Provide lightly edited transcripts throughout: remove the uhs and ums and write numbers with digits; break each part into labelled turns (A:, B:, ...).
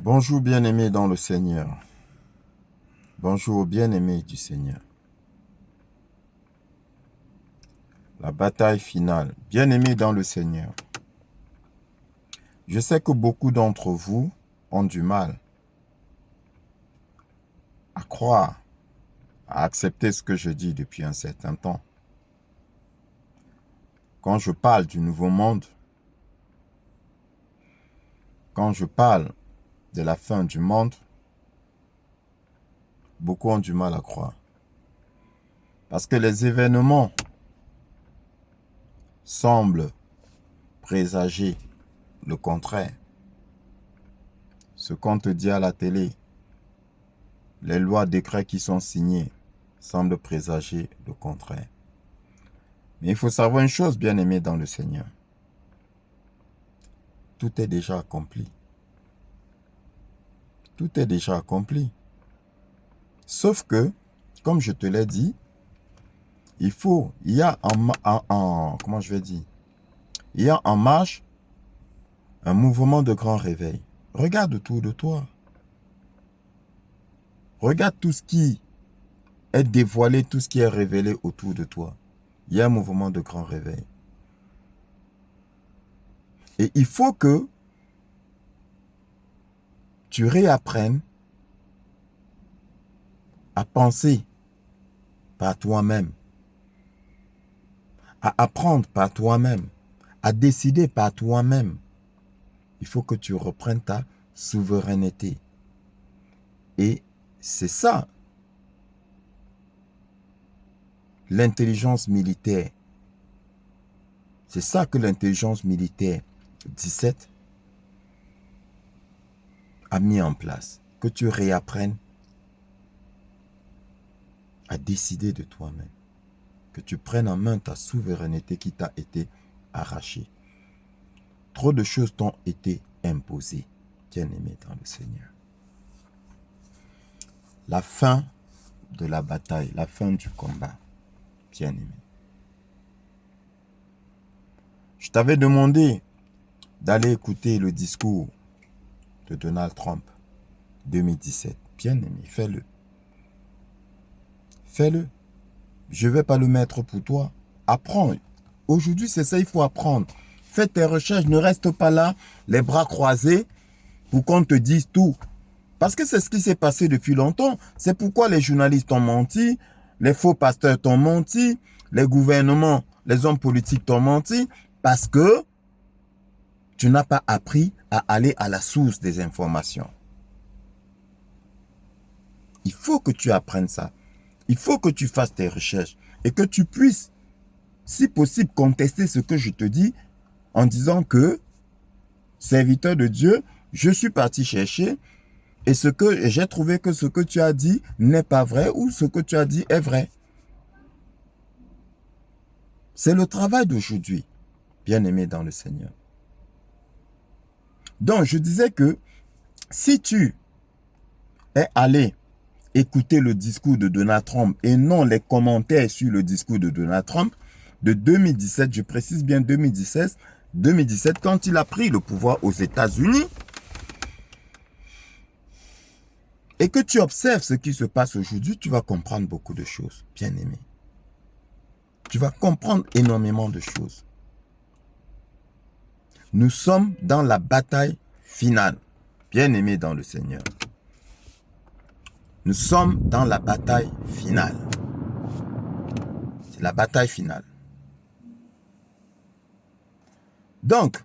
A: Bonjour bien-aimés dans le Seigneur. Bonjour bien-aimés du Seigneur. La bataille finale. Bien-aimés dans le Seigneur. Je sais que beaucoup d'entre vous ont du mal à croire, à accepter ce que je dis depuis un certain temps. Quand je parle du nouveau monde, quand je parle de la fin du monde, beaucoup ont du mal à croire. Parce que les événements semblent présager le contraire. Ce qu'on te dit à la télé, les lois, décrets qui sont signés semblent présager le contraire. Mais il faut savoir une chose, bien-aimé dans le Seigneur. Tout est déjà accompli. Tout est déjà accompli. Sauf que, comme je te l'ai dit, il y a comment je vais dire, il y a en marche un mouvement de grand réveil. Regarde autour de toi. Regarde tout ce qui est dévoilé, tout ce qui est révélé autour de toi. Il y a un mouvement de grand réveil. Et il faut que tu réapprennes à penser par toi-même, à apprendre par toi-même, à décider par toi-même. Il faut que tu reprennes ta souveraineté. Et c'est ça, l'intelligence militaire. C'est ça que l'intelligence militaire 17 a mis en place. Que tu réapprennes à décider de toi-même. Que tu prennes en main ta souveraineté qui t'a été arrachée. Trop de choses t'ont été imposées, bien-aimé dans le Seigneur. La fin de la bataille, la fin du combat, bien-aimé. Je t'avais demandé d'aller écouter le discours de Donald Trump 2017. Bien-aimé, fais-le. Fais-le. Je ne vais pas le mettre pour toi. Apprends. Aujourd'hui, c'est ça, il faut apprendre. Fais tes recherches, ne reste pas là, les bras croisés, pour qu'on te dise tout. Parce que c'est ce qui s'est passé depuis longtemps. C'est pourquoi les journalistes ont menti, les faux pasteurs t'ont menti, les gouvernements, les hommes politiques t'ont menti, parce que tu n'as pas appris à aller à la source des informations. Il faut que tu apprennes ça. Il faut que tu fasses tes recherches et que tu puisses, si possible, contester ce que je te dis en disant que, serviteur de Dieu, je suis parti chercher et j'ai trouvé que ce que tu as dit n'est pas vrai ou ce que tu as dit est vrai. C'est le travail d'aujourd'hui, bien-aimé dans le Seigneur. Donc, je disais que si tu es allé écouter le discours de Donald Trump et non les commentaires sur le discours de Donald Trump de 2017, je précise bien 2017, quand il a pris le pouvoir aux États-Unis, et que tu observes ce qui se passe aujourd'hui, tu vas comprendre beaucoup de choses, bien-aimé. Tu vas comprendre énormément de choses. Nous sommes dans la bataille finale, bien-aimé dans le Seigneur. Nous sommes dans la bataille finale. C'est la bataille finale. Donc,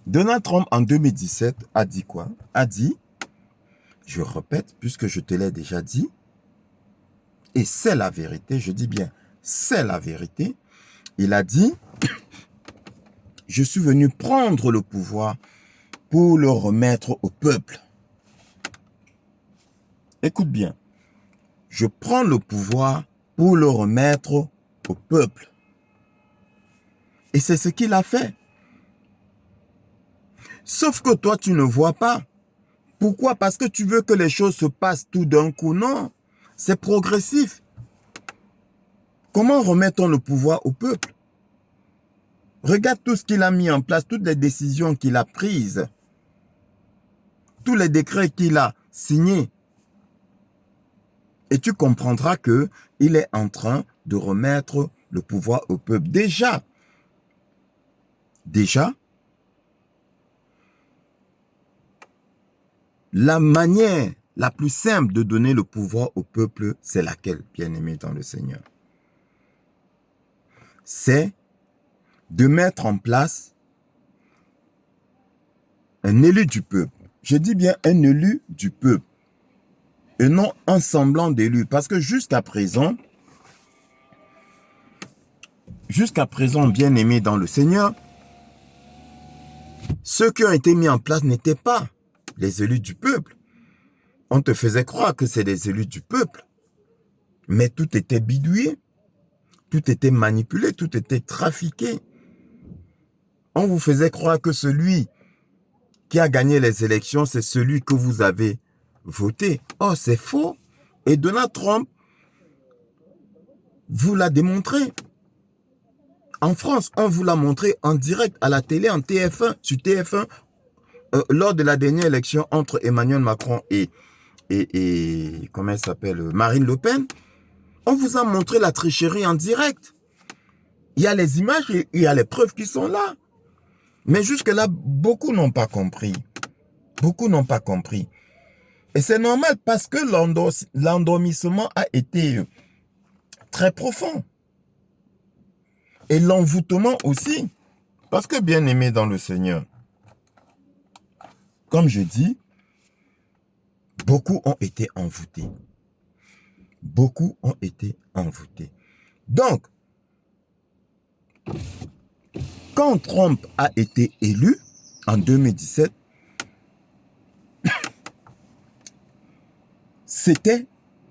A: Donald Trump en 2017 a dit quoi? A dit, je répète, puisque je te l'ai déjà dit, et c'est la vérité, je dis bien, c'est la vérité. Il a dit, je suis venu prendre le pouvoir pour le remettre au peuple. Écoute bien, je prends le pouvoir pour le remettre au peuple. Et c'est ce qu'il a fait. Sauf que toi, tu ne vois pas. Pourquoi? Parce que tu veux que les choses se passent tout d'un coup. Non, c'est progressif. Comment remettons le pouvoir au peuple? Regarde tout ce qu'il a mis en place, toutes les décisions qu'il a prises tous les décrets qu'il a signés. Et tu comprendras qu'il est en train de remettre le pouvoir au peuple. Déjà, la manière la plus simple de donner le pouvoir au peuple, c'est laquelle, bien-aimé dans le Seigneur? C'est de mettre en place un élu du peuple. Je dis bien un élu du peuple et non un semblant d'élu. Parce que jusqu'à présent, bien-aimé dans le Seigneur, ceux qui ont été mis en place n'étaient pas les élus du peuple. On te faisait croire que c'est des élus du peuple. Mais tout était bidouillé, tout était manipulé, tout était trafiqué. On vous faisait croire que celui qui a gagné les élections, c'est celui que vous avez voté. Oh, c'est faux. Et Donald Trump vous l'a démontré. En France, on vous l'a montré en direct à la télé, en TF1, sur TF1, lors de la dernière élection entre Emmanuel Macron et comment elle s'appelle, Marine Le Pen. On vous a montré la tricherie en direct. Il y a les images et il y a les preuves qui sont là. Mais jusque-là, beaucoup n'ont pas compris. Beaucoup n'ont pas compris. Et c'est normal parce que l'endormissement a été très profond. Et l'envoûtement aussi. Parce que bien aimé dans le Seigneur, comme je dis, beaucoup ont été envoûtés. Beaucoup ont été envoûtés. Donc, quand Trump a été élu en 2017, c'était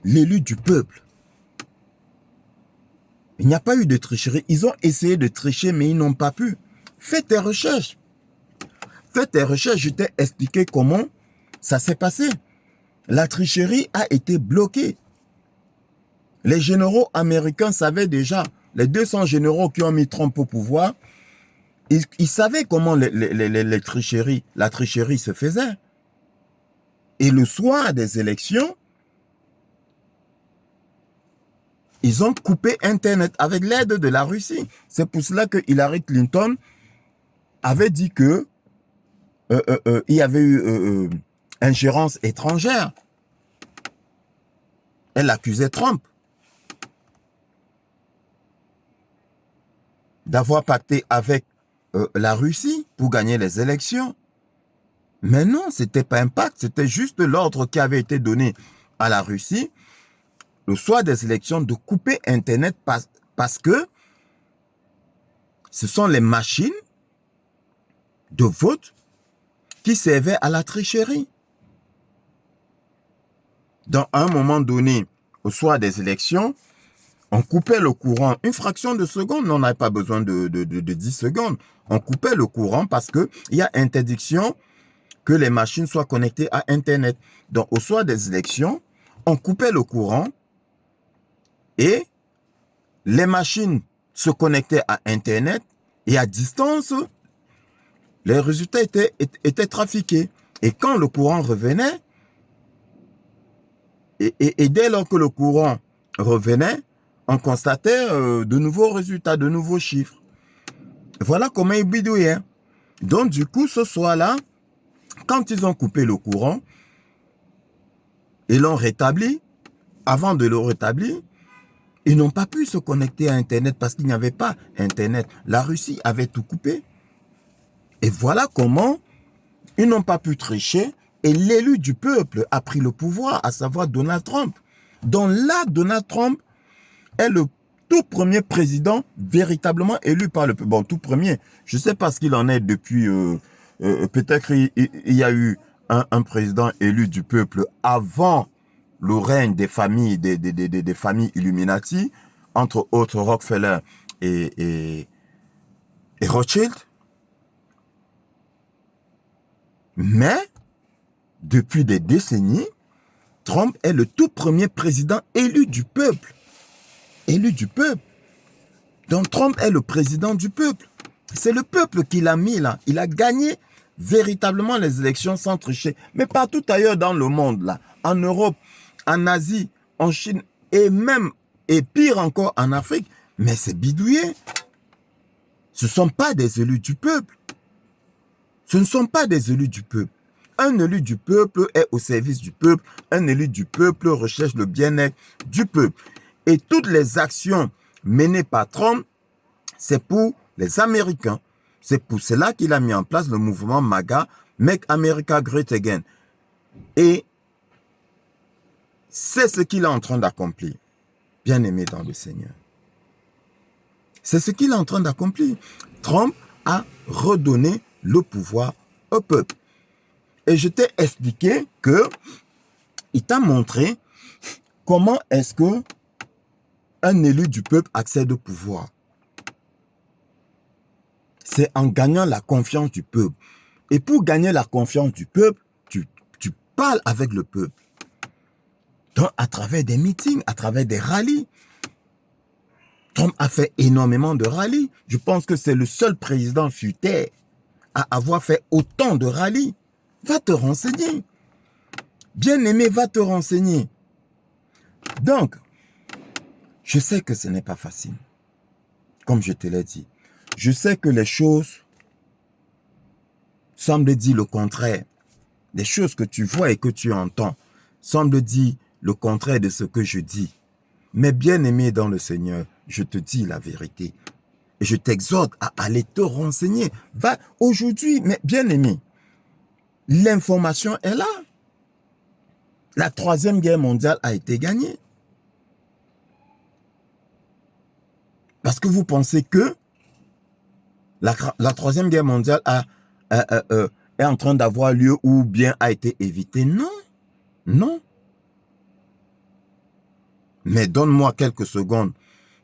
A: l'élu du peuple. Il n'y a pas eu de tricherie. Ils ont essayé de tricher, mais ils n'ont pas pu. Fais tes recherches. Fais tes recherches. Je t'ai expliqué comment ça s'est passé. La tricherie a été bloquée. Les généraux américains savaient déjà, les 200 généraux qui ont mis Trump au pouvoir, ils savaient comment la tricherie se faisait. Et le soir des élections, ils ont coupé Internet avec l'aide de la Russie. C'est pour cela que Hillary Clinton avait dit que il y avait eu ingérence étrangère. Elle accusait Trump d'avoir pacté avec la Russie pour gagner les élections. Mais non, ce n'était pas un pacte, c'était juste l'ordre qui avait été donné à la Russie le soir des élections de couper Internet parce que ce sont les machines de vote qui servaient à la tricherie. Dans un moment donné, au soir des élections, on coupait le courant une fraction de seconde. On n'avait pas besoin de 10 secondes. On coupait le courant parce qu'il y a interdiction que les machines soient connectées à Internet. Donc, au soir des élections, on coupait le courant et les machines se connectaient à Internet et à distance, les résultats étaient trafiqués. Et quand le courant revenait, et dès lors que le courant revenait, on constatait de nouveaux résultats, de nouveaux chiffres. Voilà comment ils bidouillaient. Donc du coup, ce soir-là, quand ils ont coupé le courant, ils l'ont rétabli. Avant de le rétablir, ils n'ont pas pu se connecter à Internet parce qu'il n'y avait pas Internet. La Russie avait tout coupé. Et voilà comment ils n'ont pas pu tricher et l'élu du peuple a pris le pouvoir, à savoir Donald Trump. Donc là, Donald Trump est le tout premier président véritablement élu par le peuple. Bon, tout premier, je ne sais pas ce qu'il en est depuis... peut-être il y a eu un président élu du peuple avant le règne des familles, des familles Illuminati, entre autres Rockefeller et Rothschild. Mais, depuis des décennies, Trump est le tout premier président élu du peuple. Élu du peuple. Donc Trump est le président du peuple. C'est le peuple qui l'a mis là. Il a gagné véritablement les élections sans tricher. Mais partout ailleurs dans le monde, là, en Europe, en Asie, en Chine, et même, et pire encore, en Afrique, mais c'est bidouillé. Ce ne sont pas des élus du peuple. Ce ne sont pas des élus du peuple. Un élu du peuple est au service du peuple. Un élu du peuple recherche le bien-être du peuple. Et toutes les actions menées par Trump, c'est pour les Américains. C'est pour cela qu'il a mis en place le mouvement MAGA, Make America Great Again. Et c'est ce qu'il est en train d'accomplir, bien-aimé dans le Seigneur. C'est ce qu'il est en train d'accomplir. Trump a redonné le pouvoir au peuple. Et je t'ai expliqué que il t'a montré comment est-ce que un élu du peuple accède au pouvoir. C'est en gagnant la confiance du peuple. Et pour gagner la confiance du peuple, tu parles avec le peuple. Donc, à travers des meetings, à travers des rallyes. Trump a fait énormément de rallyes. Je pense que c'est le seul président sur Terre à avoir fait autant de rallyes. Va te renseigner. Bien-aimé, va te renseigner. Donc, je sais que ce n'est pas facile. Comme je te l'ai dit. Je sais que les choses semblent dire le contraire. Les choses que tu vois et que tu entends semblent dire le contraire de ce que je dis. Mais bien-aimé dans le Seigneur, je te dis la vérité. Et je t'exhorte à aller te renseigner. Va aujourd'hui, mais bien-aimé, l'information est là. La Troisième Guerre mondiale a été gagnée. Parce que vous pensez que la Troisième Guerre mondiale est en train d'avoir lieu ou bien a été évitée. Non, non. Mais donne-moi quelques secondes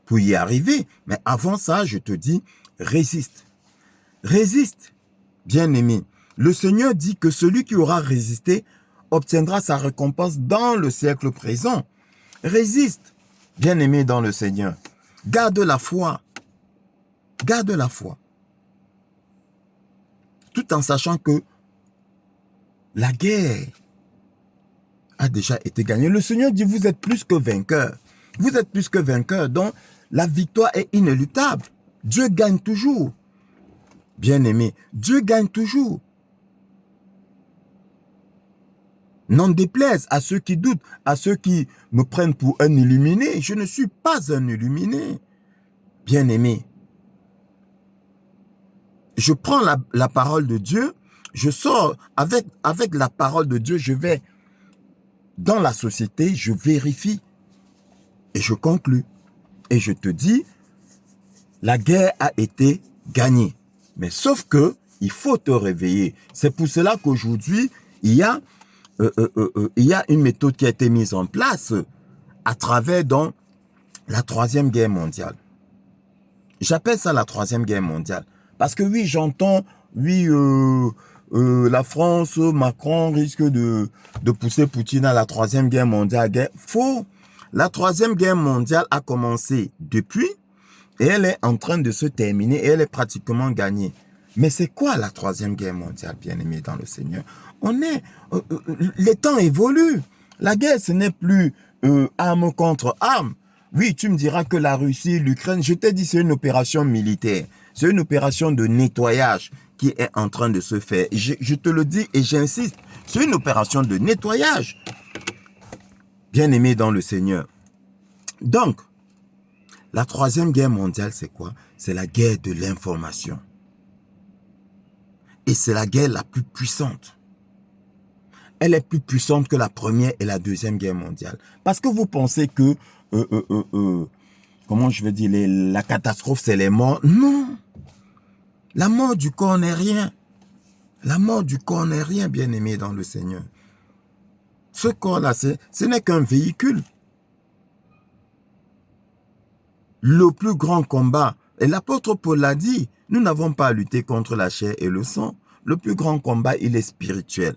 A: pour y arriver. Mais avant ça, je te dis, résiste. Résiste, bien-aimé. Le Seigneur dit que celui qui aura résisté obtiendra sa récompense dans le siècle présent. Résiste, bien-aimé dans le Seigneur. Garde la foi. Garde la foi. Tout en sachant que la guerre a déjà été gagnée. Le Seigneur dit, vous êtes plus que vainqueurs. Vous êtes plus que vainqueurs. Donc, la victoire est inéluctable. Dieu gagne toujours. Bien-aimé, Dieu gagne toujours. N'en déplaise à ceux qui doutent, à ceux qui me prennent pour un illuminé. Je ne suis pas un illuminé. Bien-aimé, je prends la parole de Dieu, je sors avec la parole de Dieu, je vais dans la société, je vérifie et je conclus. Et je te dis, la guerre a été gagnée. Mais sauf que, il faut te réveiller. C'est pour cela qu'aujourd'hui, il y a une méthode qui a été mise en place à travers donc, la Troisième Guerre mondiale. J'appelle ça la Troisième Guerre mondiale. Parce que oui, j'entends, oui, la France, Macron risque de pousser Poutine à la Troisième Guerre mondiale. Faux. La Troisième Guerre mondiale a commencé depuis et elle est en train de se terminer et elle est pratiquement gagnée. Mais c'est quoi la Troisième Guerre mondiale, bien-aimé dans le Seigneur? Les temps évoluent. La guerre, ce n'est plus arme contre arme. Oui, tu me diras que la Russie, l'Ukraine, je t'ai dit, c'est une opération militaire. C'est une opération de nettoyage qui est en train de se faire. Je te le dis et j'insiste, c'est une opération de nettoyage. Bien-aimé dans le Seigneur. Donc, la Troisième Guerre mondiale, c'est quoi? C'est la guerre de l'information. Et c'est la guerre la plus puissante. Elle est plus puissante que la Première et la Deuxième Guerre mondiale. Parce que vous pensez que, comment je veux dire, la catastrophe, c'est les morts. Non. La mort du corps n'est rien. La mort du corps n'est rien, bien-aimé dans le Seigneur. Ce corps-là, ce n'est qu'un véhicule. Le plus grand combat, et l'apôtre Paul l'a dit, nous n'avons pas à lutter contre la chair et le sang. Le plus grand combat, il est spirituel.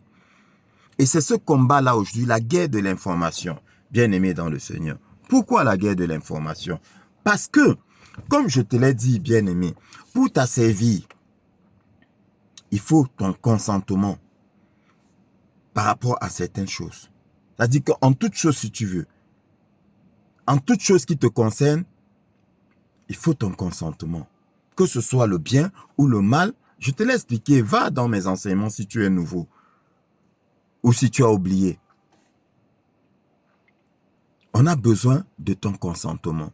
A: Et c'est ce combat-là aujourd'hui, la guerre de l'information, bien-aimé dans le Seigneur. Pourquoi la guerre de l'information? Parce que, comme je te l'ai dit, bien-aimé, pour t'asservir, il faut ton consentement par rapport à certaines choses. C'est-à-dire qu'en toute chose, si tu veux, en toute chose qui te concerne, il faut ton consentement. Que ce soit le bien ou le mal, je te l'ai expliqué. Va dans mes enseignements si tu es nouveau ou si tu as oublié. On a besoin de ton consentement.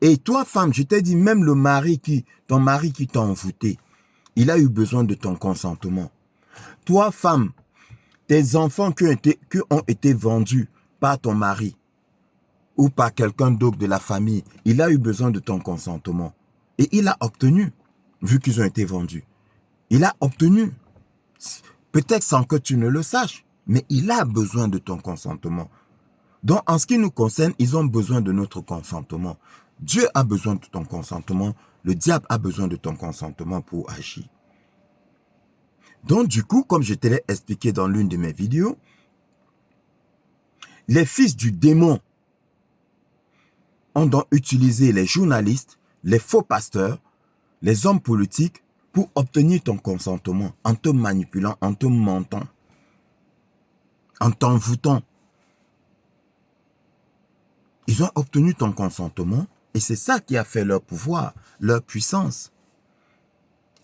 A: Et toi, femme, je t'ai dit, même ton mari qui t'a envoûté, il a eu besoin de ton consentement. Toi, femme, tes enfants qui ont été vendus par ton mari ou par quelqu'un d'autre de la famille, il a eu besoin de ton consentement. Et il a obtenu, vu qu'ils ont été vendus. Il a obtenu, peut-être sans que tu ne le saches, mais il a besoin de ton consentement. Donc, en ce qui nous concerne, ils ont besoin de notre consentement. Dieu a besoin de ton consentement. Le diable a besoin de ton consentement pour agir. Donc, du coup, comme je te l'ai expliqué dans l'une de mes vidéos, les fils du démon ont donc utilisé les journalistes, les faux pasteurs, les hommes politiques pour obtenir ton consentement en te manipulant, en te mentant, en t'envoûtant. Ils ont obtenu ton consentement et c'est ça qui a fait leur pouvoir, leur puissance.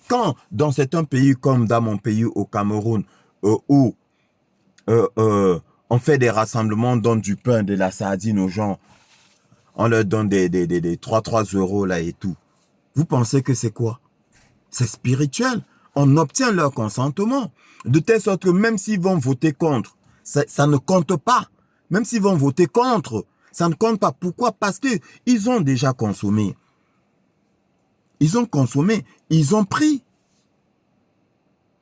A: Quand dans certains pays comme dans mon pays au Cameroun, où on fait des rassemblements, on donne du pain, de la sardine aux gens, on leur donne des 3 euros là et tout. Vous pensez que c'est quoi? C'est spirituel. On obtient leur consentement. De telle sorte que même s'ils vont voter contre, ça ne compte pas. Même s'ils vont voter contre, ça ne compte pas. Pourquoi? Parce qu'ils ont déjà consommé. Ils ont consommé, ils ont pris.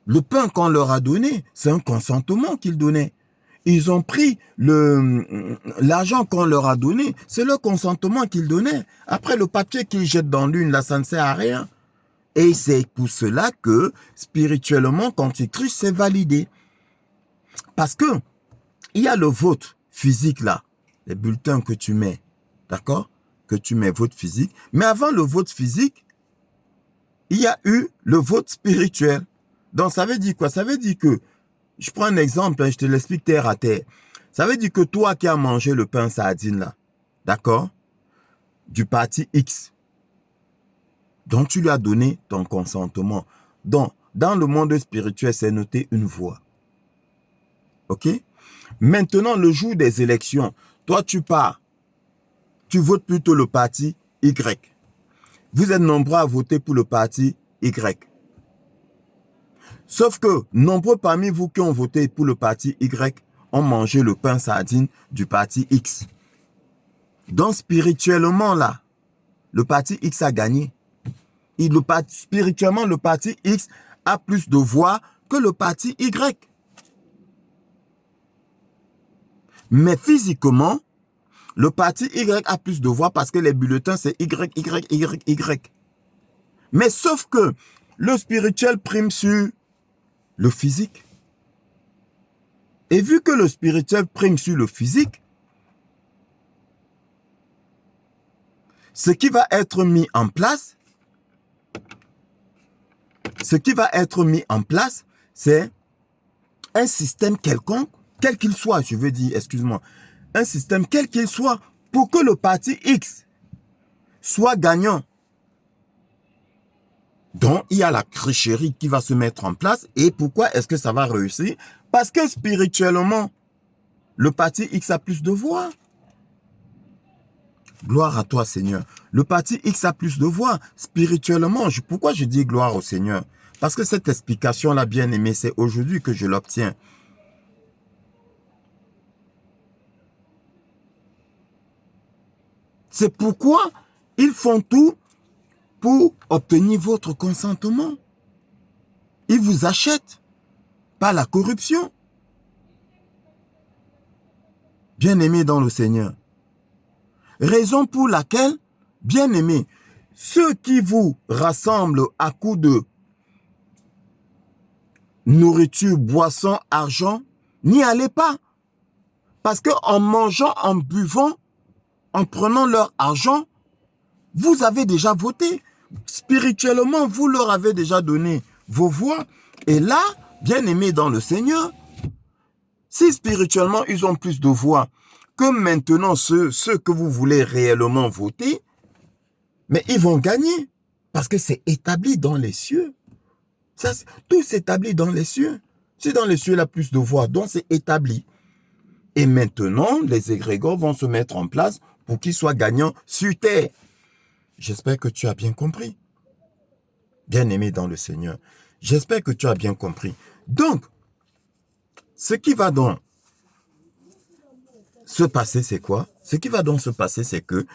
A: Le pain qu'on leur a donné, c'est un consentement qu'ils donnaient. Ils ont pris l'argent qu'on leur a donné, c'est le consentement qu'ils donnaient. Après, le papier qu'ils jettent dans l'une, là, ça ne sert à rien. Et c'est pour cela que, spirituellement, quand tu triches, c'est validé. Parce que, il y a le vote physique, là, les bulletins que tu mets, d'accord? Que tu mets vote physique. Mais avant le vote physique, il y a eu le vote spirituel. Donc, ça veut dire quoi? Ça veut dire que, je prends un exemple, hein, je te l'explique terre à terre. Ça veut dire que toi qui as mangé le pain sardine là, d'accord, du parti X, dont tu lui as donné ton consentement. Donc, dans le monde spirituel, c'est noté une voix. OK? Maintenant, le jour des élections, toi tu pars, tu votes plutôt le parti Y. Vous êtes nombreux à voter pour le parti Y. Sauf que nombreux parmi vous qui ont voté pour le parti Y ont mangé le pain sardine du parti X. Donc spirituellement là, le parti X a gagné. Et spirituellement, le parti X a plus de voix que le parti Y. Mais physiquement, le parti Y a plus de voix parce que les bulletins c'est Y, Y, Y, Y. Mais sauf que le spirituel prime sur le physique. Et vu que le spirituel prime sur le physique, ce qui va être mis en place, c'est un système quelconque, quel qu'il soit, je veux dire, excuse-moi, un système quel qu'il soit, pour que le parti X soit gagnant. Donc, il y a la tricherie qui va se mettre en place. Et pourquoi est-ce que ça va réussir? Parce que spirituellement, le parti X a plus de voix. Gloire à toi, Seigneur. Le parti X a plus de voix. Spirituellement, pourquoi je dis gloire au Seigneur? Parce que cette explication-là, bien aimée, c'est aujourd'hui que je l'obtiens. C'est pourquoi ils font tout pour obtenir votre consentement. Ils vous achètent par la corruption. Bien-aimés dans le Seigneur. Raison pour laquelle, bien-aimés, ceux qui vous rassemblent à coups de nourriture, boisson, argent, n'y allez pas. Parce qu'en mangeant, en buvant, en prenant leur argent, vous avez déjà voté. Spirituellement, vous leur avez déjà donné vos voix. Et là, bien aimés dans le Seigneur, si spirituellement, ils ont plus de voix que maintenant ceux que vous voulez réellement voter, mais ils vont gagner. Parce que c'est établi dans les cieux. Ça, tout s'établit dans les cieux. C'est dans les cieux, il y a plus de voix, donc c'est établi. Et maintenant, les égrégores vont se mettre en place pour qu'ils soient gagnants sur terre. J'espère que tu as bien compris. Bien-aimé dans le Seigneur. J'espère que tu as bien compris. Donc, ce qui va donc se passer, c'est quoi? Ce qui va donc se passer, c'est que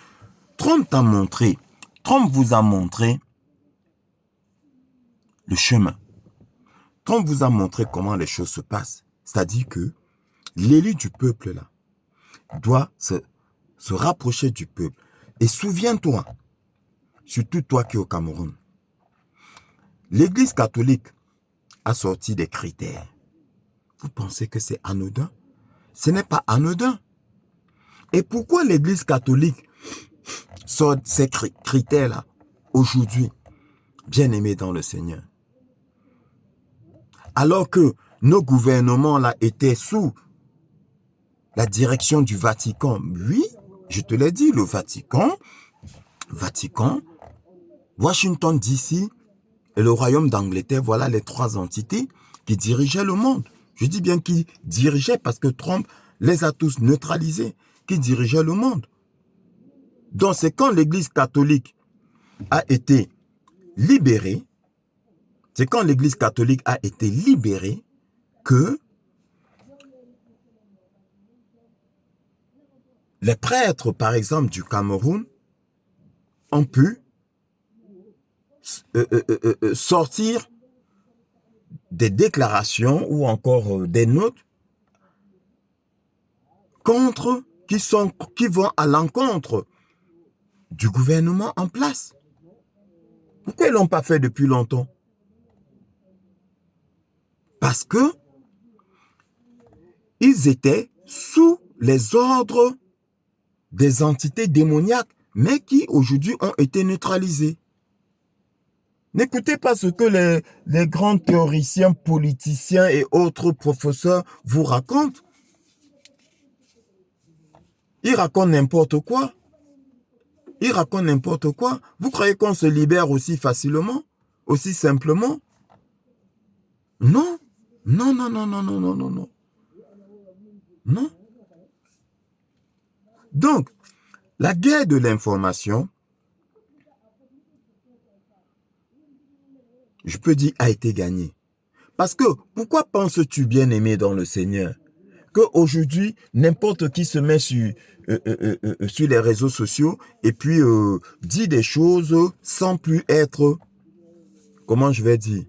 A: Trump vous a montré le chemin. Trump vous a montré comment les choses se passent. C'est-à-dire que l'élu du peuple, là, doit se rapprocher du peuple. Et souviens-toi, surtout toi qui es au Cameroun, l'Église catholique a sorti des critères. Vous pensez que c'est anodin? Ce n'est pas anodin. Et pourquoi l'Église catholique sort ces critères-là aujourd'hui, bien-aimés dans le Seigneur? Alors que nos gouvernements là étaient sous la direction du Vatican. Oui, je te l'ai dit, le Vatican, Washington DC et le Royaume d'Angleterre, voilà les trois entités qui dirigeaient le monde. Je dis bien qui dirigeaient parce que Trump les a tous neutralisés, qui dirigeaient le monde. Donc c'est quand l'Église catholique a été libérée, que les prêtres, par exemple, du Cameroun, ont pu sortir des déclarations ou encore des notes qui vont à l'encontre du gouvernement en place. Pourquoi ils ne l'ont pas fait depuis longtemps? Parce que ils étaient sous les ordres des entités démoniaques, mais qui aujourd'hui ont été neutralisées. N'écoutez pas ce que les grands théoriciens, politiciens et autres professeurs vous racontent. Ils racontent n'importe quoi. Vous croyez qu'on se libère aussi facilement? Aussi simplement? Non. Non. Donc, la guerre de l'information, je peux dire, a été gagnée. Parce que, pourquoi penses-tu, bien-aimé dans le Seigneur, qu'aujourd'hui, n'importe qui se met sur les réseaux sociaux et puis dit des choses sans plus être, comment je vais dire,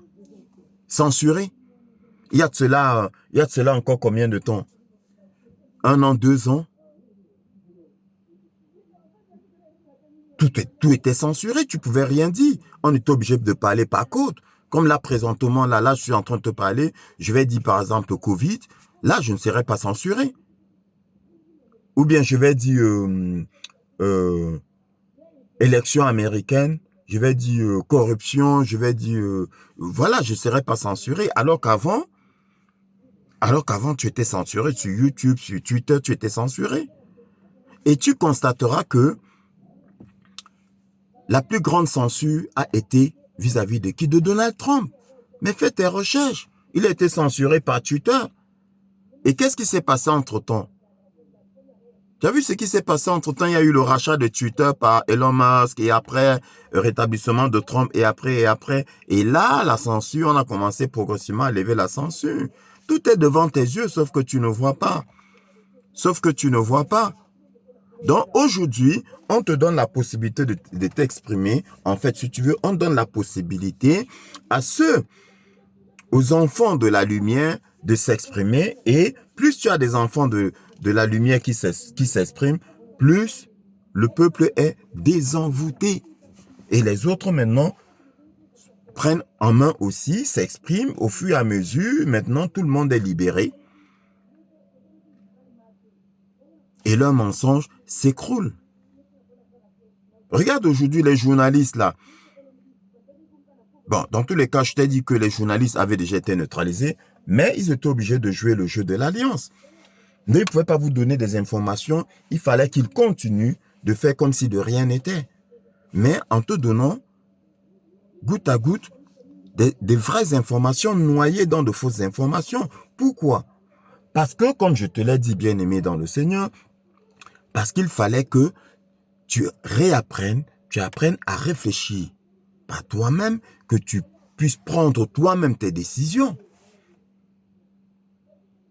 A: censuré? Il y a de cela encore combien de temps? 1 an, 2 ans? Tout était censuré, tu pouvais rien dire. On était obligé de parler par code. Comme là, présentement, là, je suis en train de te parler, je vais dire par exemple Covid, là, je ne serai pas censuré. Ou bien je vais dire élection américaine, je vais dire corruption, je vais dire... voilà, je ne serai pas censuré. Alors qu'avant, tu étais censuré sur YouTube, sur Twitter, tu étais censuré. Et tu constateras que la plus grande censure a été vis-à-vis de qui? De Donald Trump. Mais fais tes recherches. Il a été censuré par Twitter. Et qu'est-ce qui s'est passé entre-temps? Tu as vu ce qui s'est passé entre-temps? Il y a eu le rachat de Twitter par Elon Musk et après, le rétablissement de Trump et après. Et là, la censure, on a commencé progressivement à lever la censure. Tout est devant tes yeux, sauf que tu ne vois pas. Donc aujourd'hui, on te donne la possibilité de t'exprimer. En fait, si tu veux, on donne la possibilité aux enfants de la lumière de s'exprimer. Et plus tu as des enfants de la lumière qui s'expriment, plus le peuple est désenvoûté. Et les autres maintenant prennent en main aussi, s'expriment au fur et à mesure. Maintenant, tout le monde est libéré. Et leur mensonge s'écroule. Regarde aujourd'hui les journalistes là. Bon, dans tous les cas, je t'ai dit que les journalistes avaient déjà été neutralisés, mais ils étaient obligés de jouer le jeu de l'alliance. Mais ils ne pouvaient pas vous donner des informations, il fallait qu'ils continuent de faire comme si de rien n'était. Mais en te donnant, goutte à goutte, des vraies informations noyées dans de fausses informations. Pourquoi? Parce que, comme je te l'ai dit, bien-aimé dans le Seigneur, parce qu'il fallait que tu réapprennes, tu apprennes à réfléchir par toi-même, que tu puisses prendre toi-même tes décisions.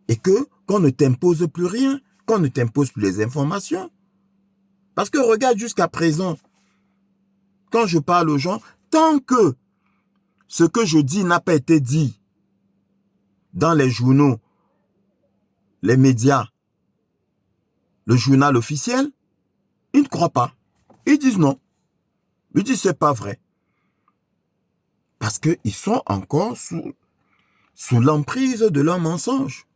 A: Et que qu'on ne t'impose plus rien, qu'on ne t'impose plus les informations. Parce que regarde jusqu'à présent, quand je parle aux gens, tant que ce que je dis n'a pas été dit dans les journaux, les médias, le journal officiel, ils ne croient pas. Ils disent non. Ils disent c'est pas vrai. Parce qu'ils sont encore sous l'emprise de leurs mensonges.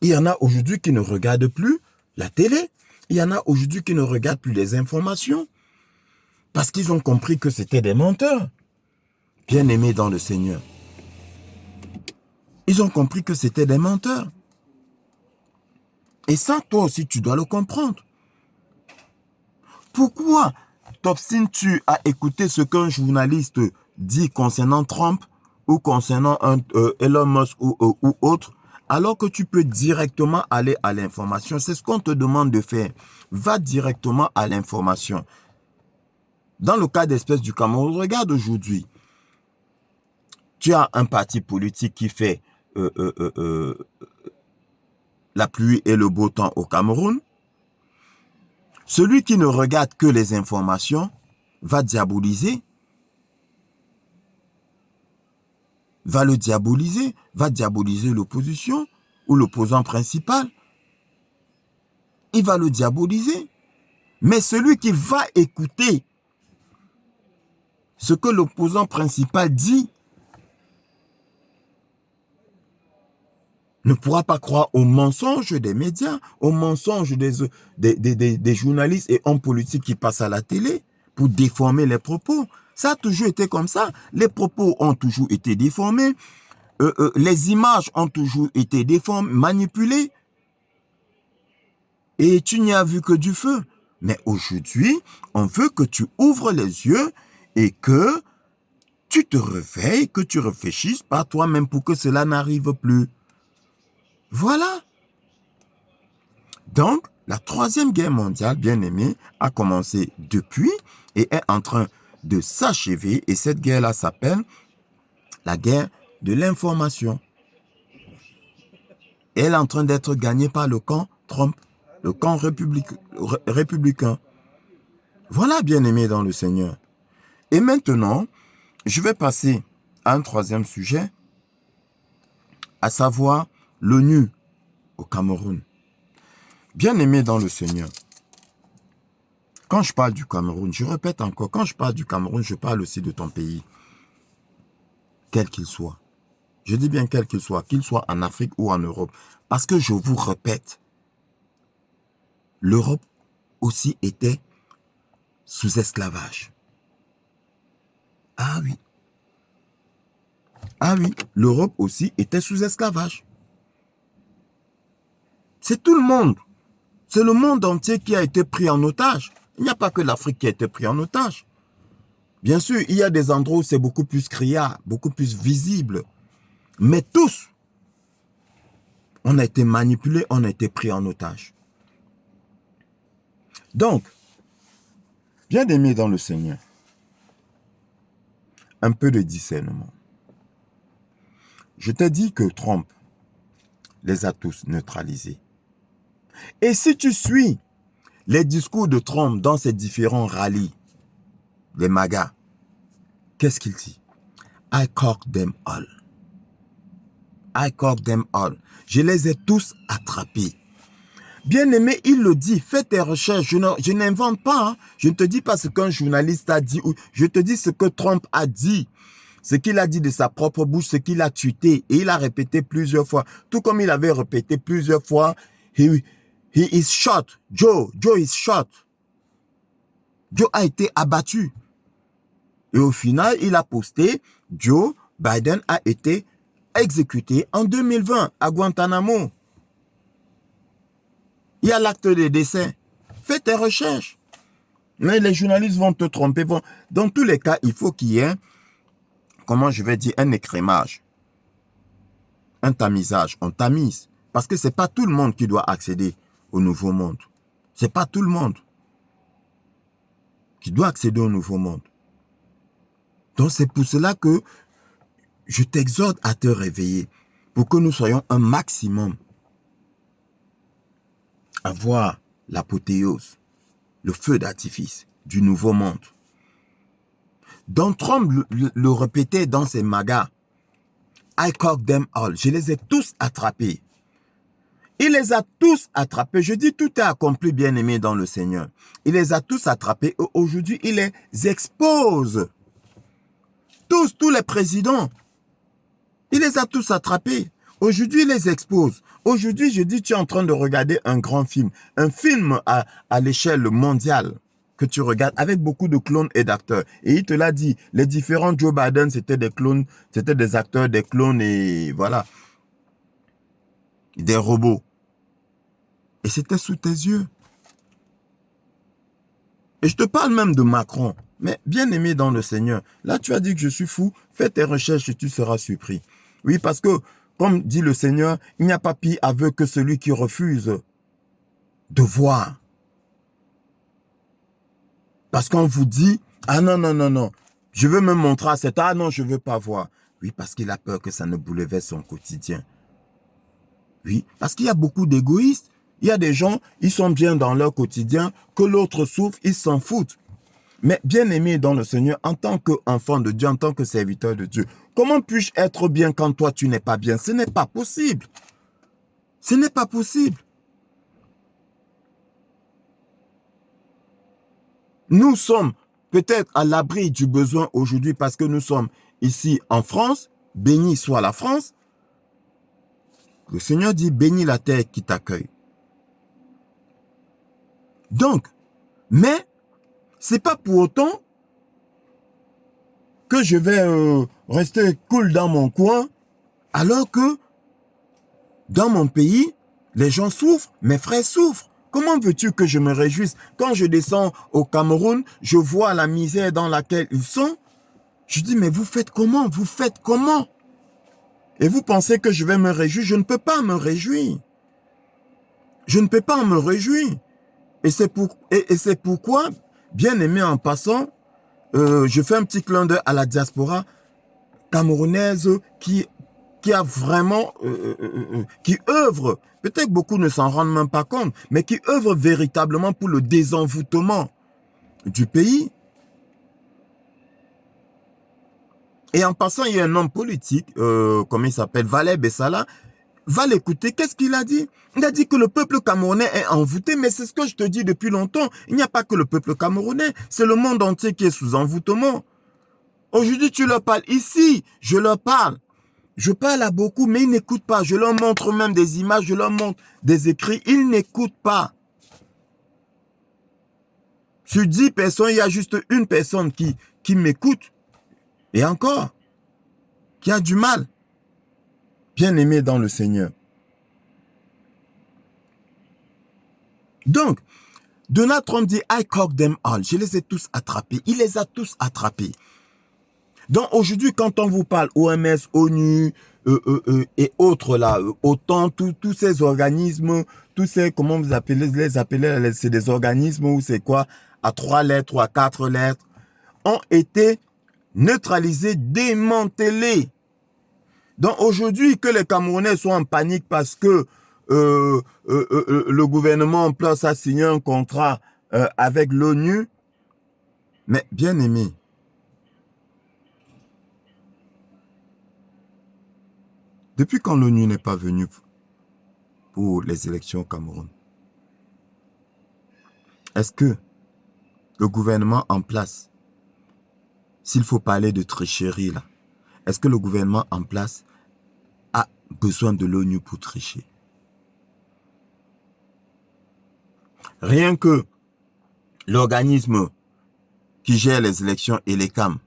A: Il y en a aujourd'hui qui ne regardent plus la télé. Il y en a aujourd'hui qui ne regardent plus les informations. Parce qu'ils ont compris que c'était des menteurs. Bien-aimés dans le Seigneur. Ils ont compris que c'était des menteurs. Et ça, toi aussi, tu dois le comprendre. Pourquoi t'obstines-tu à écouter ce qu'un journaliste dit concernant Trump ou concernant Elon Musk ou autre, alors que tu peux directement aller à l'information? C'est ce qu'on te demande de faire. Va directement à l'information. Dans le cas d'espèce du Cameroun, regarde aujourd'hui. Tu as un parti politique qui fait la pluie et le beau temps au Cameroun. Celui qui ne regarde que les informations va diaboliser, va diaboliser l'opposition ou l'opposant principal. Il va le diaboliser. Mais celui qui va écouter ce que l'opposant principal dit ne pourra pas croire aux mensonges des médias, aux mensonges des journalistes et hommes politiques qui passent à la télé pour déformer les propos. Ça a toujours été comme ça. Les propos ont toujours été déformés. Les images ont toujours été déformées, manipulées. Et tu n'y as vu que du feu. Mais aujourd'hui, on veut que tu ouvres les yeux et que tu te réveilles, que tu réfléchisses par toi-même pour que cela n'arrive plus. Voilà. Donc, la Troisième Guerre mondiale, bien aimée, a commencé depuis et est en train de s'achever. Et cette guerre-là s'appelle la guerre de l'information. Elle est en train d'être gagnée par le camp Trump, le camp républicain. Voilà, bien aimé dans le Seigneur. Et maintenant, je vais passer à un troisième sujet, à savoir l'ONU au Cameroun. Bien-aimé dans le Seigneur, quand je parle du Cameroun, je répète encore, quand je parle du Cameroun, je parle aussi de ton pays, quel qu'il soit. Je dis bien quel qu'il soit en Afrique ou en Europe. Parce que je vous répète, l'Europe aussi était sous esclavage. Ah oui. Ah oui, l'Europe aussi était sous esclavage. C'est tout le monde. C'est le monde entier qui a été pris en otage. Il n'y a pas que l'Afrique qui a été pris en otage. Bien sûr, il y a des endroits où c'est beaucoup plus criard, beaucoup plus visible. Mais tous, on a été manipulés, on a été pris en otage. Donc, bien aimé dans le Seigneur, un peu de discernement. Je t'ai dit que Trump les a tous neutralisés. Et si tu suis les discours de Trump dans ces différents rallyes, les MAGA, qu'est-ce qu'il dit? I caught them all. I caught them all. Je les ai tous attrapés. Bien-aimé, il le dit, fais tes recherches. Je n'invente pas. Hein. Je ne te dis pas ce qu'un journaliste a dit. Je te dis ce que Trump a dit. Ce qu'il a dit de sa propre bouche, ce qu'il a tweeté. Et il a répété plusieurs fois. Tout comme il avait répété plusieurs fois, he is shot. Joe is shot. Joe a été abattu. Et au final, il a posté, Joe Biden a été exécuté en 2020 à Guantanamo. Il y a l'acte de décès. Fais tes recherches. Mais les journalistes vont te tromper. Dans tous les cas, il faut qu'il y ait, comment je vais dire, un écrémage, un tamisage. On tamise. Parce que ce n'est pas tout le monde qui doit accéder au nouveau monde. Ce n'est pas tout le monde qui doit accéder au nouveau monde. Donc c'est pour cela que je t'exhorte à te réveiller pour que nous soyons un maximum à voir l'apothéose, le feu d'artifice du nouveau monde. Donald Trump le répétait dans ses magas. I caught them all. Je les ai tous attrapés. Il les a tous attrapés. Je dis tout est accompli, bien-aimé dans le Seigneur. Il les a tous attrapés. Aujourd'hui, il les expose. Tous les présidents. Il les a tous attrapés. Aujourd'hui, il les expose. Aujourd'hui, je dis, tu es en train de regarder un grand film. Un film à l'échelle mondiale que tu regardes avec beaucoup de clones et d'acteurs. Et il te l'a dit, les différents Joe Biden, c'était des clones, c'était des acteurs, des clones et voilà. Des robots. Et c'était sous tes yeux. Et je te parle même de Macron. Mais bien aimé dans le Seigneur, là tu as dit que je suis fou, fais tes recherches et tu seras surpris. Oui, parce que, comme dit le Seigneur, il n'y a pas pire aveu que celui qui refuse de voir. Parce qu'on vous dit, ah non, non, non, non, je veux me montrer à cet, ah non, je ne veux pas voir. Oui, parce qu'il a peur que ça ne bouleverse son quotidien. Oui, parce qu'il y a beaucoup d'égoïstes. Il y a des gens, ils sont bien dans leur quotidien, que l'autre souffre, ils s'en foutent. Mais bien aimé dans le Seigneur, en tant qu'enfant de Dieu, en tant que serviteur de Dieu, comment puis-je être bien quand toi tu n'es pas bien? Ce n'est pas possible. Ce n'est pas possible. Nous sommes peut-être à l'abri du besoin aujourd'hui parce que nous sommes ici en France. Béni soit la France. Le Seigneur dit, bénis la terre qui t'accueille. Donc, mais c'est pas pour autant que je vais rester cool dans mon coin, alors que dans mon pays, les gens souffrent, mes frères souffrent. Comment veux-tu que je me réjouisse? Quand je descends au Cameroun, je vois la misère dans laquelle ils sont. Je dis, mais vous faites comment? Vous faites comment? Et vous pensez que je vais me réjouir? Je ne peux pas me réjouir. Je ne peux pas me réjouir. Et c'est pourquoi, bien aimé en passant, je fais un petit clin d'œil à la diaspora camerounaise qui a vraiment, qui œuvre, peut-être beaucoup ne s'en rendent même pas compte, mais qui œuvre véritablement pour le désenvoûtement du pays. Et en passant, il y a un homme politique, comment il s'appelle, Valère Bessala, va l'écouter. Qu'est-ce qu'il a dit? Il a dit que le peuple camerounais est envoûté, mais c'est ce que je te dis depuis longtemps. Il n'y a pas que le peuple camerounais, c'est le monde entier qui est sous envoûtement. Aujourd'hui, tu leur parles ici, je leur parle. Je parle à beaucoup, mais ils n'écoutent pas. Je leur montre même des images, je leur montre des écrits, ils n'écoutent pas. Sur 10 personnes, il y a juste une personne qui m'écoute. Et encore, qui a du mal. Bien aimé dans le Seigneur. Donc, Donald Trump dit, I caught them all. Je les ai tous attrapés. Il les a tous attrapés. Donc, aujourd'hui, quand on vous parle OMS, ONU et autres là, OTAN, tous ces organismes, tous ces, comment vous appelez, les appelez, c'est des organismes ou c'est quoi, à 3 lettres ou à 4 lettres, ont été neutralisés, démantelés. Donc aujourd'hui, que les Camerounais soient en panique parce que le gouvernement en place a signé un contrat avec l'ONU, mais bien aimé, depuis quand l'ONU n'est pas venue pour les élections au Cameroun? Est-ce que le gouvernement en place, s'il faut parler de tricherie là, est-ce que le gouvernement en place a besoin de l'ONU pour tricher? Rien que l'organisme qui gère les élections et les CAM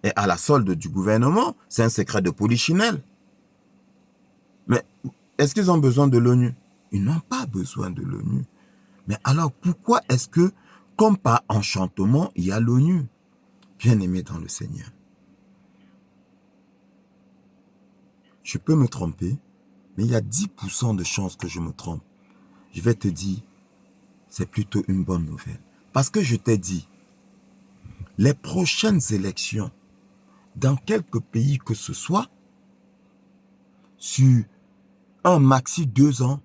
A: est à la solde du gouvernement. C'est un secret de polichinelle. Mais est-ce qu'ils ont besoin de l'ONU? Ils n'ont pas besoin de l'ONU. Mais alors, pourquoi est-ce que, comme par enchantement, il y a l'ONU? Bien-aimé dans le Seigneur. Je peux me tromper, mais il y a 10% de chances que je me trompe. Je vais te dire, c'est plutôt une bonne nouvelle. Parce que je t'ai dit, les prochaines élections, dans quelques pays que ce soit, sur un maxi 2 ans,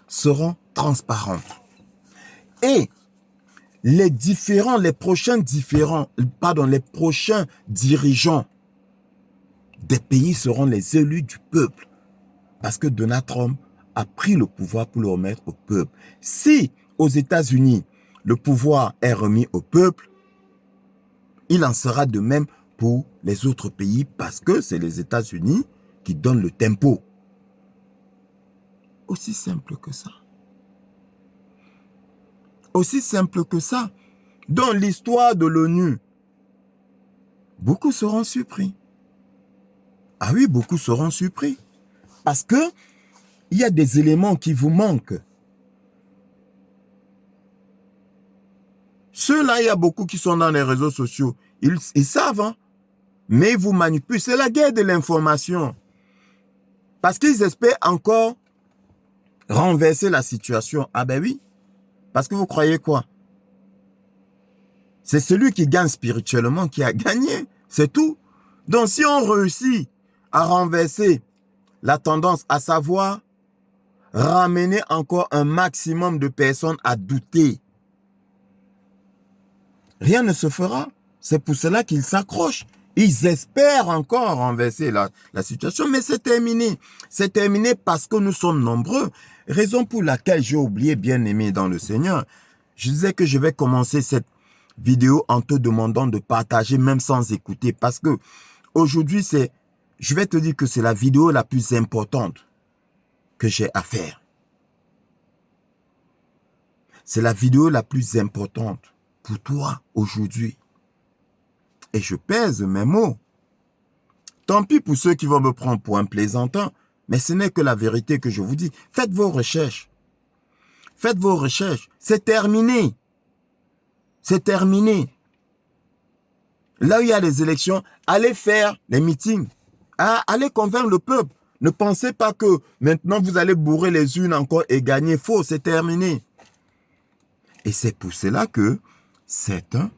A: seront transparentes. Et les prochains dirigeants des pays seront les élus du peuple. Parce que Donald Trump a pris le pouvoir pour le remettre au peuple. Si aux États-Unis, le pouvoir est remis au peuple, il en sera de même pour les autres pays parce que c'est les États-Unis qui donnent le tempo. Aussi simple que ça. Aussi simple que ça. Dans l'histoire de l'ONU, beaucoup seront surpris. Ah oui, beaucoup seront surpris. Parce que il y a des éléments qui vous manquent. Ceux-là, il y a beaucoup qui sont dans les réseaux sociaux. Ils savent, hein? Mais ils vous manipulent. C'est la guerre de l'information. Parce qu'ils espèrent encore renverser la situation. Ah ben oui. Parce que vous croyez quoi? C'est celui qui gagne spirituellement qui a gagné. C'est tout. Donc si on réussit à renverser la tendance, à savoir ramener encore un maximum de personnes à douter, rien ne se fera. C'est pour cela qu'ils s'accrochent. Ils espèrent encore renverser la situation, mais c'est terminé. C'est terminé parce que nous sommes nombreux. Raison pour laquelle j'ai oublié, bien-aimé dans le Seigneur. Je disais que je vais commencer cette vidéo en te demandant de partager, même sans écouter. Parce que aujourd'hui, je vais te dire que c'est la vidéo la plus importante que j'ai à faire. C'est la vidéo la plus importante pour toi aujourd'hui. Et je pèse mes mots. Tant pis pour ceux qui vont me prendre pour un plaisantin, mais ce n'est que la vérité que je vous dis. Faites vos recherches. Faites vos recherches. C'est terminé. C'est terminé. Là où il y a les élections, allez faire les meetings. Allez convaincre le peuple. Ne pensez pas que maintenant vous allez bourrer les urnes encore et gagner. Faux, c'est terminé. Et c'est pour cela que c'est un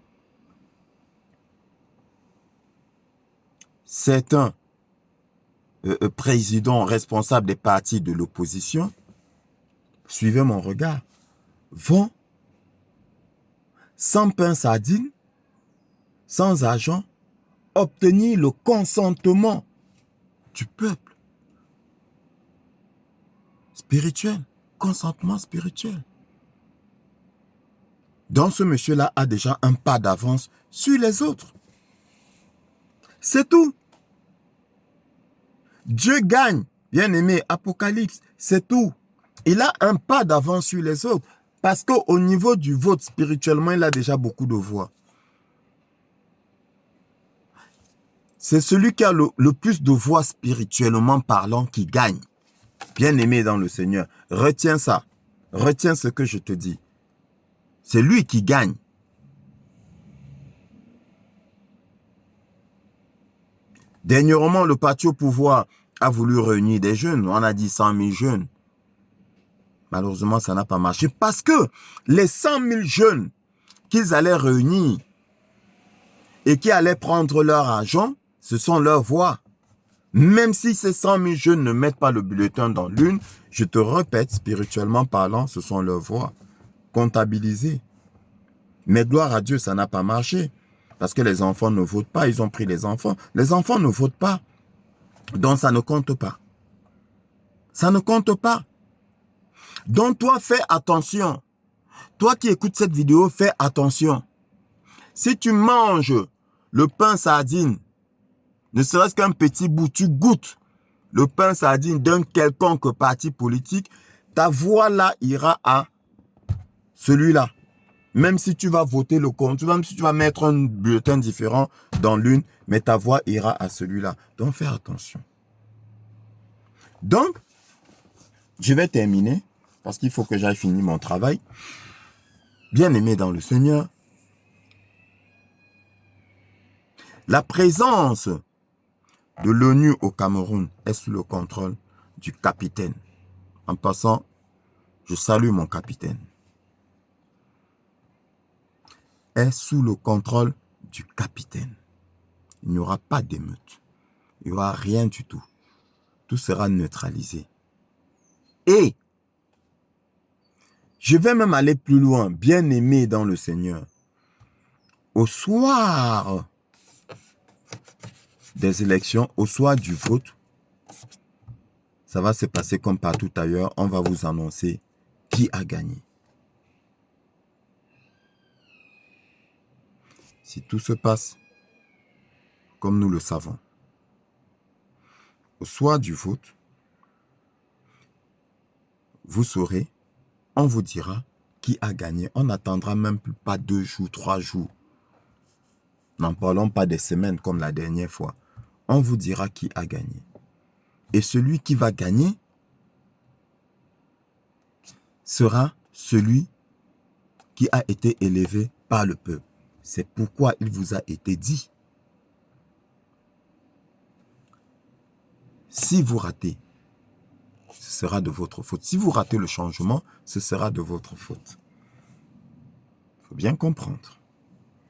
A: président responsable des partis de l'opposition, suivez mon regard, vont sans pain sardine, sans argent, obtenir le consentement du peuple. Spirituel, consentement spirituel. Donc ce monsieur-là a déjà un pas d'avance sur les autres. C'est tout. Dieu gagne, bien-aimé, Apocalypse, c'est tout. Il a un pas d'avance sur les autres. Parce qu'au niveau du vote, spirituellement, il a déjà beaucoup de voix. C'est celui qui a le plus de voix spirituellement parlant qui gagne. Bien-aimé dans le Seigneur, retiens ça. Retiens ce que je te dis. C'est lui qui gagne. Dernièrement, le parti au pouvoir a voulu réunir des jeunes. On a dit 100 000 jeunes. Malheureusement, ça n'a pas marché. Parce que les 100 000 jeunes qu'ils allaient réunir et qui allaient prendre leur argent, ce sont leurs voix. Même si ces 100 000 jeunes ne mettent pas le bulletin dans l'urne, je te répète, spirituellement parlant, ce sont leurs voix comptabilisées. Mais gloire à Dieu, ça n'a pas marché. Parce que les enfants ne votent pas, ils ont pris les enfants. Les enfants ne votent pas. Donc ça ne compte pas. Ça ne compte pas. Donc toi, fais attention. Toi qui écoutes cette vidéo, fais attention. Si tu manges le pain sardine, ne serait-ce qu'un petit bout, tu goûtes le pain sardine d'un quelconque parti politique, ta voix là ira à celui-là. Même si tu vas voter le compte, même si tu vas mettre un bulletin différent dans l'une, mais ta voix ira à celui-là. Donc, fais attention. Donc, je vais terminer parce qu'il faut que j'aille finir mon travail. Bien-aimé dans le Seigneur, la présence de l'ONU au Cameroun est sous le contrôle du capitaine. En passant, je salue mon capitaine. Est sous le contrôle du capitaine. Il n'y aura pas d'émeute. Il n'y aura rien du tout. Tout sera neutralisé. Et je vais même aller plus loin, bien-aimé dans le Seigneur. Au soir des élections, au soir du vote, ça va se passer comme partout ailleurs. On va vous annoncer qui a gagné. Si tout se passe comme nous le savons, au soir du vote, vous saurez, on vous dira qui a gagné. On n'attendra même pas 2 jours, 3 jours. N'en parlons pas des semaines comme la dernière fois. On vous dira qui a gagné. Et celui qui va gagner sera celui qui a été élevé par le peuple. C'est pourquoi il vous a été dit. Si vous ratez, ce sera de votre faute. Si vous ratez le changement, ce sera de votre faute. Il faut bien comprendre.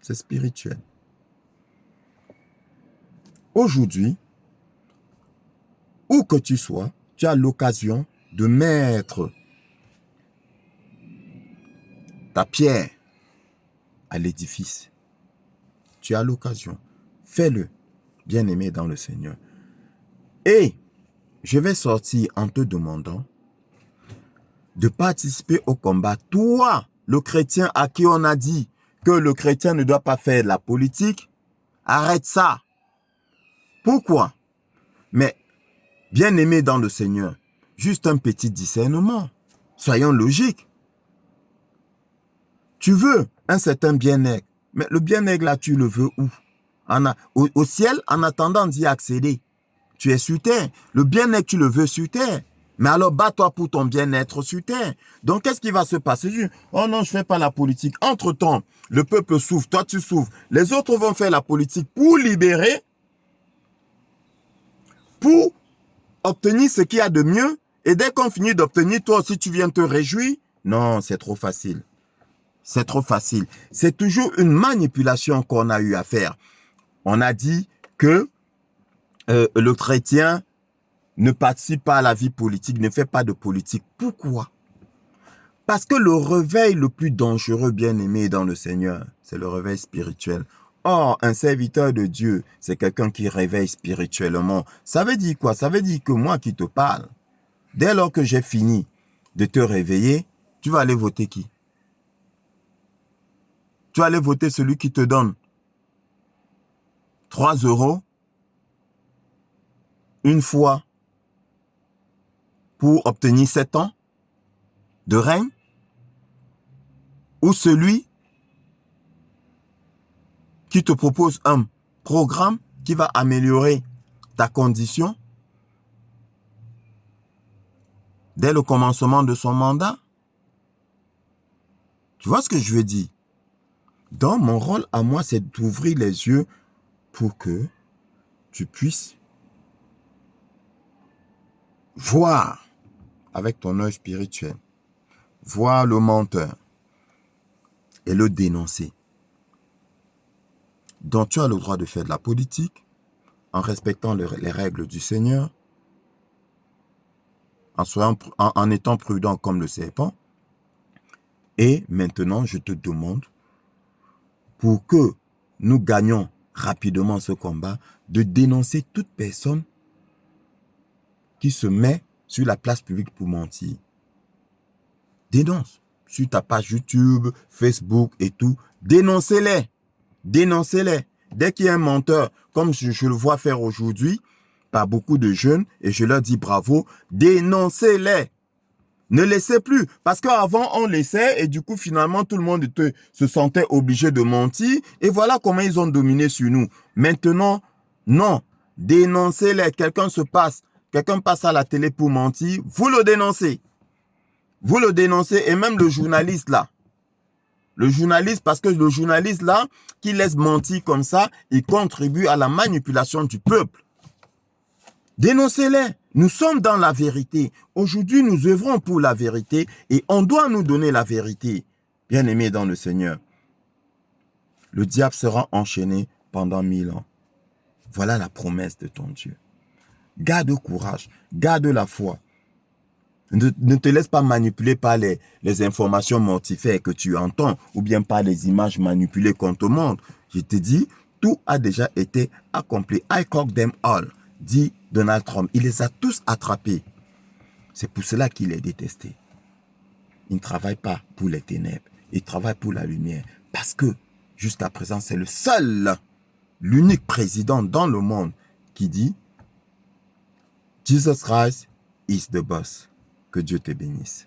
A: C'est spirituel. Aujourd'hui, où que tu sois, tu as l'occasion de mettre ta pierre à l'édifice. Tu as l'occasion. Fais-le, bien-aimé dans le Seigneur. Et je vais sortir en te demandant de participer au combat. Toi, le chrétien à qui on a dit que le chrétien ne doit pas faire de la politique, arrête ça. Pourquoi? Mais, bien-aimé dans le Seigneur, juste un petit discernement. Soyons logiques. Tu veux un certain bien-être, mais le bien-être là, tu le veux où? Au ciel, en attendant d'y accéder. Tu es sur terre. Le bien-être, tu le veux sur terre. Mais alors, bats-toi pour ton bien-être sur terre. Donc, qu'est-ce qui va se passer? Oh non, je ne fais pas la politique. Entre-temps, le peuple souffre, toi tu souffres. Les autres vont faire la politique pour libérer, pour obtenir ce qu'il y a de mieux. Et dès qu'on finit d'obtenir, toi aussi, tu viens te réjouir. Non, c'est trop facile. C'est trop facile. C'est toujours une manipulation qu'on a eu à faire. On a dit que le chrétien ne participe pas à la vie politique, ne fait pas de politique. Pourquoi? Parce que le réveil le plus dangereux, bien-aimé dans le Seigneur, c'est le réveil spirituel. Or, un serviteur de Dieu, c'est quelqu'un qui réveille spirituellement. Ça veut dire quoi? Ça veut dire que moi qui te parle, dès lors que j'ai fini de te réveiller, tu vas aller voter qui? Tu vas aller voter celui qui te donne 3 € une fois pour obtenir 7 ans de règne, ou celui qui te propose un programme qui va améliorer ta condition dès le commencement de son mandat. Tu vois ce que je veux dire? Donc, mon rôle à moi, c'est d'ouvrir les yeux pour que tu puisses voir avec ton œil spirituel, voir le menteur et le dénoncer. Donc, tu as le droit de faire de la politique en respectant les règles du Seigneur, en étant prudent comme le serpent. Et maintenant, je te demande, pour que nous gagnions rapidement ce combat, de dénoncer toute personne qui se met sur la place publique pour mentir. Dénonce. Sur ta page YouTube, Facebook et tout, dénoncez-les. Dénoncez-les. Dès qu'il y a un menteur, comme je le vois faire aujourd'hui, par beaucoup de jeunes, et je leur dis bravo, dénoncez-les. Ne laissez plus. Parce qu'avant, on laissait et du coup, finalement, tout le monde se sentait obligé de mentir. Et voilà comment ils ont dominé sur nous. Maintenant, non. Dénoncez-les. Quelqu'un passe à la télé pour mentir. Vous le dénoncez. Vous le dénoncez. Et même le journaliste là. Le journaliste, parce que le journaliste là, qui laisse mentir comme ça, il contribue à la manipulation du peuple. Dénoncez-les. Nous sommes dans la vérité. Aujourd'hui, nous œuvrons pour la vérité et on doit nous donner la vérité. Bien-aimés dans le Seigneur, le diable sera enchaîné pendant 1000 ans. Voilà la promesse de ton Dieu. Garde courage, garde la foi. Ne te laisse pas manipuler par les informations mortifères que tu entends ou bien par les images manipulées qu'on te montre. Je te dis, tout a déjà été accompli. I caught them all, dit Donald Trump. Il les a tous attrapés. C'est pour cela qu'il est détesté. Il ne travaille pas pour les ténèbres. Il travaille pour la lumière. Parce que, jusqu'à présent, c'est le seul, l'unique président dans le monde qui dit « Jesus Christ is the boss ». Que Dieu te bénisse.